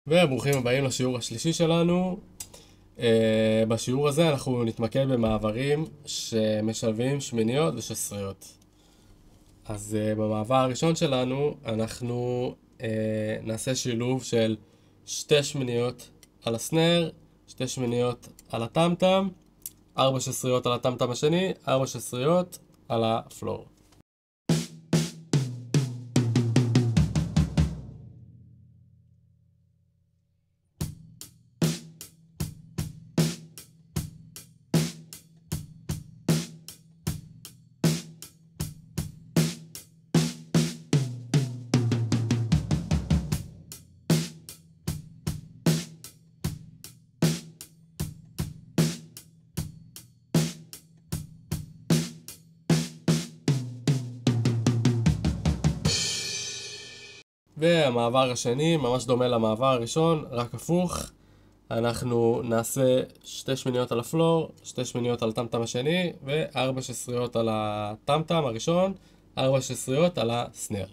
וברוכים הבאים לשיעור השלישי שלנו. בשיעור הזה אנחנו נתמקד במעברים שמשלבים שמיניות ושסריות. אז במעבר הראשון שלנו אנחנו נעשה שילוב של 2 שמיניות על הסנר, 2 שמיניות על הטמטם, 4 שסריות על הטמטם השני, 4 שסריות על הפלור. והמעבר השני ממש דומה למעבר הראשון, רק הפוך. אנחנו נעשה 2 שמיניות על הפלור, 2 שמיניות על הטמטם השני, ו4 שסריות על הטמטם הראשון, 4 שסריות על הסנר.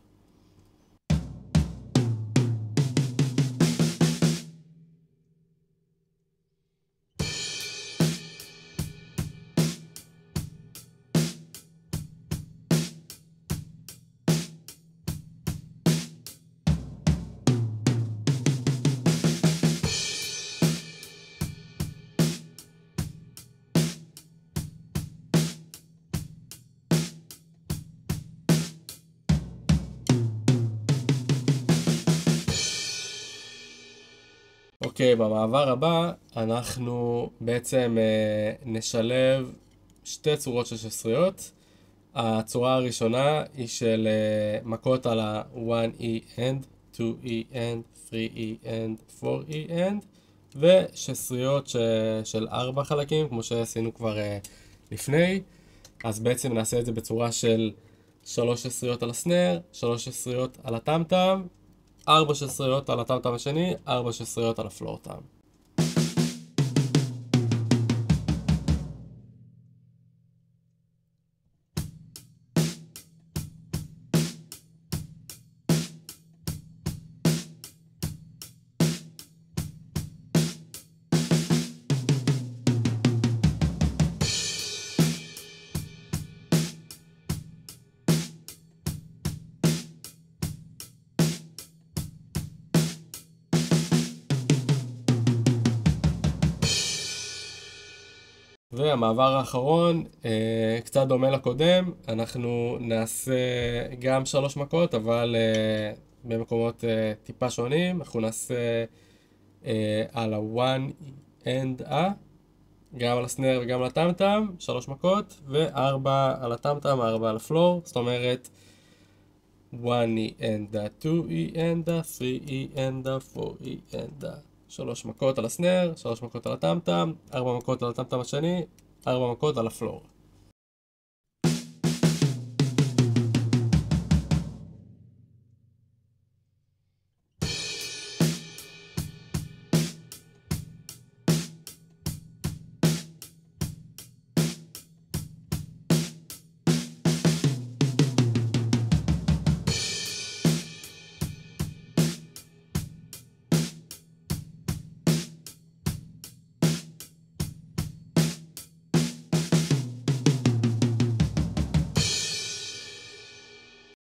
אוקיי, במעבר הבא אנחנו בעצם נשלב 2 צורות של שסריות. הצורה הראשונה היא של מכות על ה-1E end, 2E end, 3E end, 4E end, ושסריות של 4 חלקים, כמו שעשינו כבר לפני. אז בעצם נעשה את זה בצורה של 3 שסריות על הסנר, 3 שסריות על הטמטם, 4 שסריות על הטמטם השני, 4 שסריות על הפלור טם. והמעבר האחרון, קצת דומה לקודם, אנחנו נעשה גם 3 מכות, אבל במקומות טיפה שונים. אנחנו נעשה על ה-1 end גם על הסנר וגם על הטמטם, 3 מכות, ו4 על הטמטם, 4 על הפלור, זאת אומרת 1E end, 2E end, 3E end, 4E end. 3 מכות על הסנר, 3 מכות על הטמטם, 4 מכות על הטמטם השני, 4 מכות על הפלור.